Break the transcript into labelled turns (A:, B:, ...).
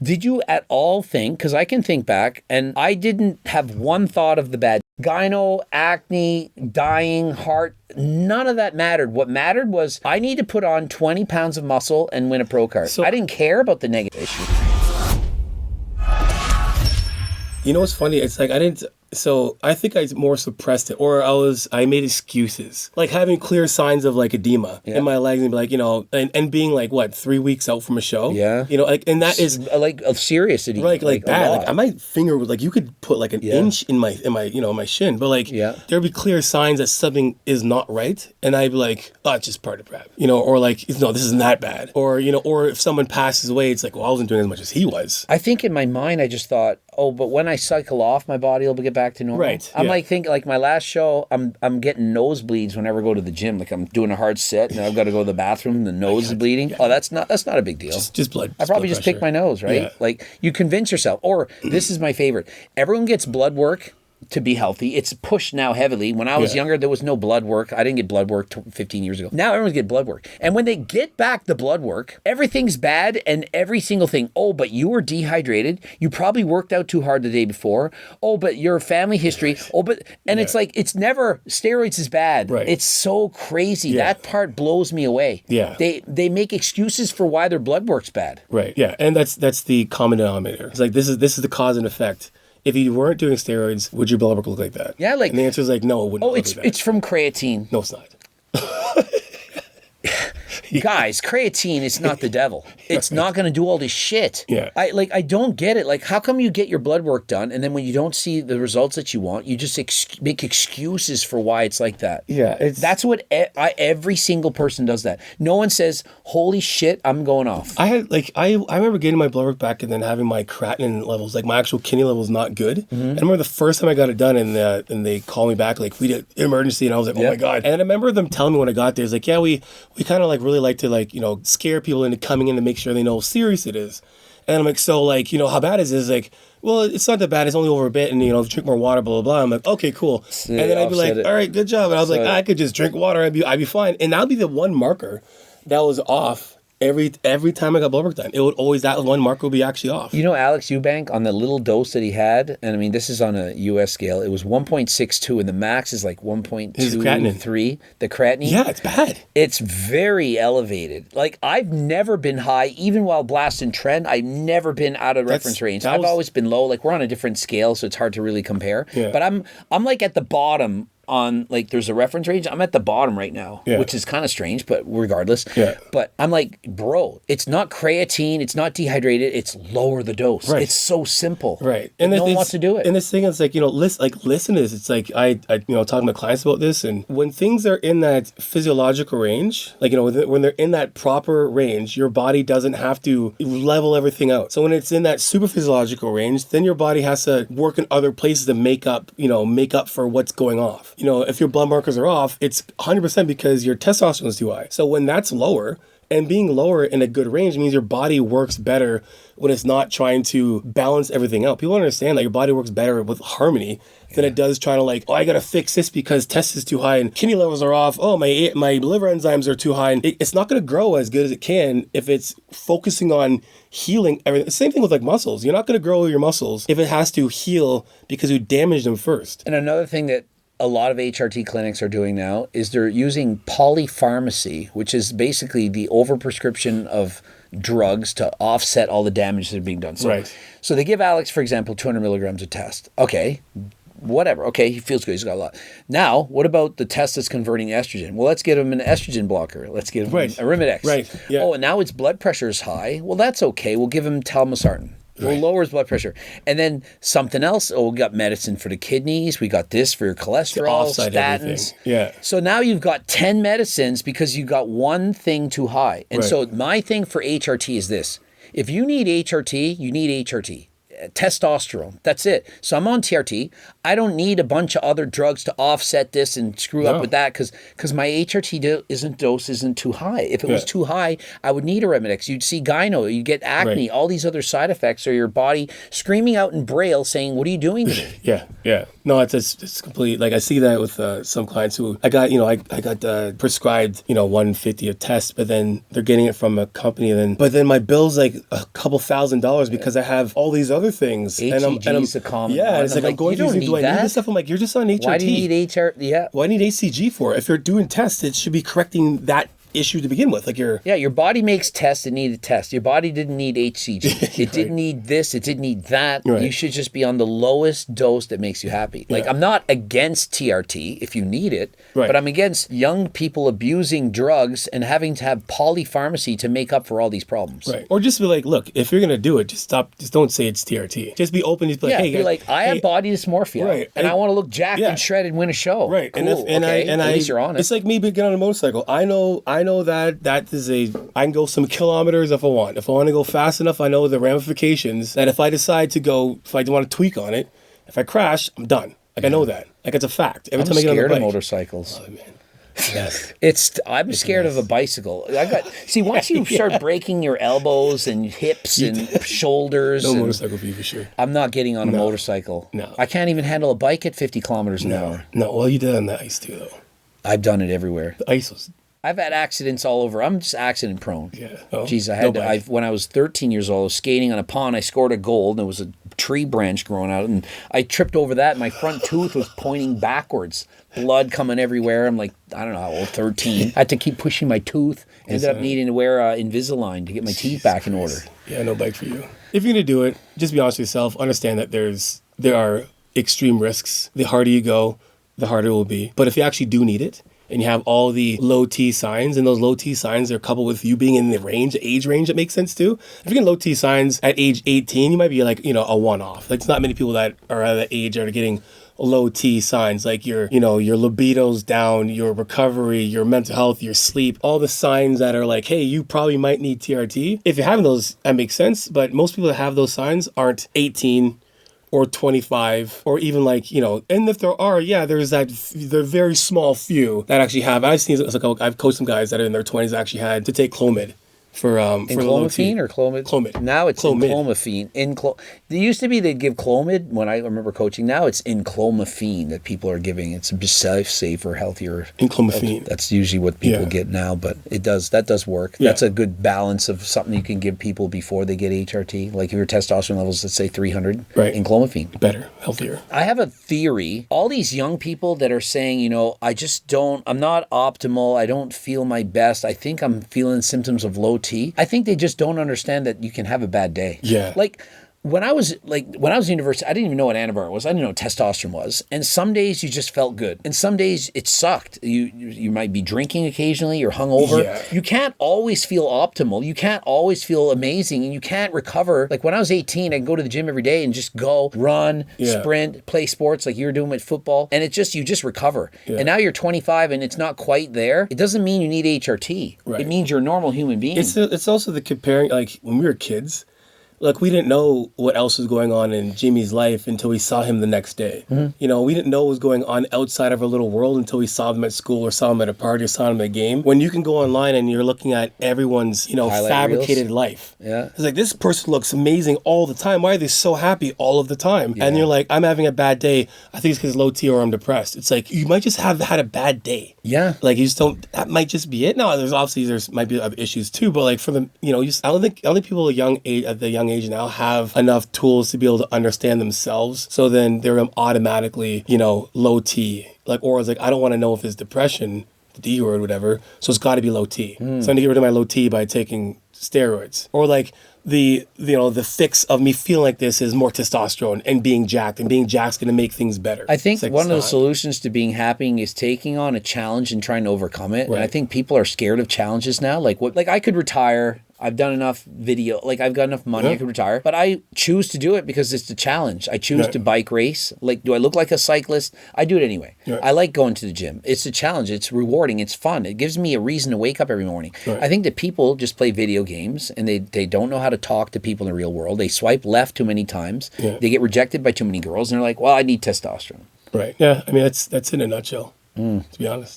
A: Did you at all think, because I can think back, and I didn't have one thought of the bad. Gyno, acne, dying, heart, none of that mattered. What mattered was I need to put on 20 pounds of muscle and win a pro card. So I didn't care about the negative issue.
B: You know what's funny? It's like so I think I more suppressed it, or I made excuses, like having clear signs of like edema in my legs, and be like, and being like, what, 3 weeks out from a show, like, and that is
A: like a serious edema,
B: like bad. Like my finger would, like, you could put like an inch in my my shin, but like there'd be clear signs that something is not right, and I'd be like, oh, it's just part of prep, or like, no, this isn't that bad, or or if someone passes away, it's like, well, I wasn't doing as much as he was.
A: I think in my mind I just thought, oh, but when I cycle off, my body will get back to normal.
B: Right.
A: I'm like my last show, I'm getting nosebleeds whenever I go to the gym. Like I'm doing a hard set and I've got to go to the bathroom, the nose is bleeding. Oh, that's not a big deal.
B: Just blood.
A: I probably just picked my nose, right?
B: Yeah.
A: Like you convince yourself, or this is my favorite. Everyone gets blood work to be healthy. It's pushed now heavily. When I was younger, there was no blood work. I didn't get blood work 15 years ago. Now everyone's getting blood work. And when they get back the blood work, everything's bad and every single thing. Oh, but you were dehydrated. You probably worked out too hard the day before. Oh, but your family history. Oh, but, and it's like, it's never, steroids is bad.
B: Right.
A: It's so crazy. That part blows me away.
B: Yeah.
A: They make excuses for why their blood work's bad.
B: Right. Yeah. And that's the common denominator. It's like, this is the cause and effect. If you weren't doing steroids, would your blood work look like that?
A: Yeah, like...
B: And the answer is like, no, it wouldn't look like that.
A: It's from creatine.
B: No, it's not.
A: Guys, creatine is not the devil. It's not going to do all this shit.
B: Yeah.
A: I don't get it. Like, how come you get your blood work done and then when you don't see the results that you want, you just make excuses for why it's like that?
B: Yeah.
A: That's what every single person does that. No one says, holy shit, I'm going off.
B: I remember getting my blood work back and then having my creatinine levels, like my actual kidney levels, not good. Mm-hmm. I remember the first time I got it done and they called me back, like, we did emergency, and I was like, oh my God. And I remember them telling me when I got there, it's like, yeah, we kind of like really like to like, scare people into coming in to make sure they know how serious it is. And I'm like, so like, how bad is it? It's like, well, it's not that bad. It's only over a bit, and drink more water, blah, blah, blah. I'm like, okay, cool. And then I'd be like, all right, good job. And I was like, I could just drink water. I'd be fine. And that'd be the one marker that was off. Every time I got blood work done, it would always, that one marker would be actually off. Alex
A: Eubank, on the little dose that he had, and I mean, this is on a US scale, it was 1.62, and the max is like 1.23. The creatinine.
B: Yeah, it's bad.
A: It's very elevated. Like, I've never been high, even while blasting trend, I've never been out of reference range. I've always been low. Like, we're on a different scale, so it's hard to really compare. Yeah. But I'm like at the bottom. On, like, there's a reference range. I'm at the bottom right now, which is kind of strange, but regardless. Yeah. But I'm like, bro, it's not creatine, it's not dehydrated, it's lower the dose. Right. It's so simple. Right. And no one wants to do it.
B: And this thing is like, listen to this. It's like, I talking to my clients about this, and when things are in that physiological range, like, when they're in that proper range, your body doesn't have to level everything out. So when it's in that super physiological range, then your body has to work in other places to make up for what's going off. If your blood markers are off, it's 100% because your testosterone is too high. So when that's lower, and being lower in a good range means your body works better when it's not trying to balance everything out. People don't understand that your body works better with harmony than it does trying to like, oh, I got to fix this because test is too high and kidney levels are off. Oh, my liver enzymes are too high. And it's not going to grow as good as it can if it's focusing on healing everything. Same thing with like muscles. You're not going to grow your muscles if it has to heal because you damaged them first.
A: And another thing that a lot of HRT clinics are doing now is they're using polypharmacy, which is basically the overprescription of drugs to offset all the damage that are being done. So they give Alex, for example, 200 milligrams of test. Okay, whatever. Okay, he feels good. He's got a lot. Now, what about the test that's converting estrogen? Well, let's give him an estrogen blocker. Let's give him a Arimidex. Right. Yeah. Oh, and now his blood pressure is high. Well, that's okay. We'll give him telmisartan. We'll lower his blood pressure. And then something else. Oh, we got medicine for the kidneys. We got this for your cholesterol, statins.
B: Everything. Yeah.
A: So now you've got 10 medicines because you got one thing too high. And so my thing for HRT is this. If you need HRT, you need HRT. Testosterone. That's it. So I'm on TRT. I don't need a bunch of other drugs to offset this and screw up with that because my HRT dose isn't too high. If it was too high, I would need a Arimidex. You'd see gyno, you'd get acne, all these other side effects, or your body screaming out in braille saying, "What are you doing to me?"
B: Yeah. No, it's complete. Like I see that with some clients who I got, I got prescribed, 150 a test, but then they're getting it from a company, but then my bill's like a couple $1,000 because I have all these other things.
A: HCG is a common one.
B: It's like I'm going through these. Do I need this stuff? I'm like, you're just on HRT.
A: Why do you need HR? Yeah.
B: Why do you need HCG for? If you're doing tests, it should be correcting that issue to begin with. Like
A: your body makes tests. It needed tests. Your body didn't need HCG. It didn't need this. It didn't need that. You should just be on the lowest dose that makes you happy. Like I'm not against TRT if you need it, but I'm against young people abusing drugs and having to have polypharmacy to make up for all these problems.
B: Right. Or just be like, look, if you're gonna do it, just stop. Just don't say it's TRT. Just be open. Just be like, hey,
A: be like, I have body dysmorphia, and I want to look jacked and shredded and win a show.
B: Right.
A: Cool.
B: And
A: at least you're honest.
B: It's like me getting on a motorcycle. I know that is I can go some kilometers if I want. If I want to go fast enough, I know the ramifications that if I decide to go, if I want to tweak on it, if I crash, I'm done. Like I know that. Like it's a fact. Every time I get on the bike.
A: I'm scared of motorcycles.
B: Oh man.
A: I'm scared of a bicycle. Once you start breaking your elbows and hips and shoulders.
B: No motorcycle for you for sure.
A: I'm not getting on a motorcycle.
B: No.
A: I can't even handle a bike at 50 kilometers an hour.
B: No, well you did on the ice too though.
A: I've done it everywhere.
B: The ice was...
A: I've had accidents all over. I'm just accident prone.
B: Yeah.
A: Jeez, when I was 13 years old, I was skating on a pond. I scored a goal, and there was a tree branch growing out, and I tripped over that. And my front tooth was pointing backwards, blood coming everywhere. I'm like, I don't know how old, 13. I had to keep pushing my tooth. Ended up needing to wear Invisalign to get my teeth back in order.
B: Yeah, no bike for you. If you're gonna do it, just be honest with yourself. Understand that there are extreme risks. The harder you go, the harder it will be. But if you actually do need it, and you have all the low T signs, and those low T signs are coupled with you being in the age range that makes sense too. If you're getting low T signs at age 18, you might be like, a one-off. Like, it's not many people that are at that age are getting low T signs, like your libido's down, your recovery, your mental health, your sleep, all the signs that are like, hey, you probably might need TRT. If you're having those, that makes sense, but most people that have those signs aren't 18 or 25, or even and if there are, there's the very small few that actually have. I've coached some guys that are in their 20s that actually had to take Clomid for
A: Clomiphene or Clomid?
B: Clomid.
A: Now it's Clomiphene. There used to be they'd give Clomid when I remember coaching. Now it's Clomiphene that people are giving. It's just safer, healthier.
B: Clomiphene.
A: That's usually what people get now, but that does work. Yeah. That's a good balance of something you can give people before they get HRT. Like if your testosterone levels, let's say 300, Clomiphene.
B: Better, healthier.
A: I have a theory. All these young people that are saying, I'm not optimal. I don't feel my best. I think I'm feeling symptoms of low T. I think they just don't understand that you can have a bad day.
B: Yeah.
A: When I was in university, I didn't even know what anavar was. I didn't know what testosterone was. And some days you just felt good. And some days it sucked. You might be drinking occasionally. You're hungover. Yeah. You can't always feel optimal. You can't always feel amazing. And you can't recover. Like when I was 18, I could go to the gym every day and just go, run, sprint, play sports like you were doing with football. And you just recover. Yeah. And now you're 25 and it's not quite there. It doesn't mean you need HRT. Right. It means you're a normal human being.
B: It's also the comparing, like when we were kids, like, we didn't know what else was going on in Jimmy's life until we saw him the next day. Mm-hmm. We didn't know what was going on outside of our little world until we saw them at school or saw them at a party or saw them at a game. When you can go online and you're looking at everyone's, fabricated reels. Life. Yeah. It's like, this person looks amazing all the time. Why are they so happy all of the time? Yeah. And you're like, I'm having a bad day. I think it's because low T or I'm depressed. It's like, you might just have had a bad day.
A: Yeah.
B: Like, you just don't, that might just be it. Now, there might be other issues too, but like for the, I don't think people at the young age now have enough tools to be able to understand themselves. So then they're automatically, low T. Like, or it's like, I don't want to know if it's depression, the D word, whatever. So it's got to be low T. So I'm going to get rid of my low T by taking steroids. Or like the fix of me feeling like this is more testosterone and being jacked, and being jacked's going to make things better.
A: I think one of the solutions to being happy is taking on a challenge and trying to overcome it. Right. And I think people are scared of challenges now. Like I could retire I've done enough video, like I've got enough money, I could retire, but I choose to do it because it's the challenge. I choose to bike race. Like, do I look like a cyclist? I do it anyway. I like going to the gym. It's a challenge. It's rewarding. It's fun. It gives me a reason to wake up every morning. I think that people just play video games and they don't know how to talk to people in the real world. They swipe left too many times. They get rejected by too many girls and they're like, well, I need testosterone.
B: Right. Yeah. I mean, that's in a nutshell, to be honest.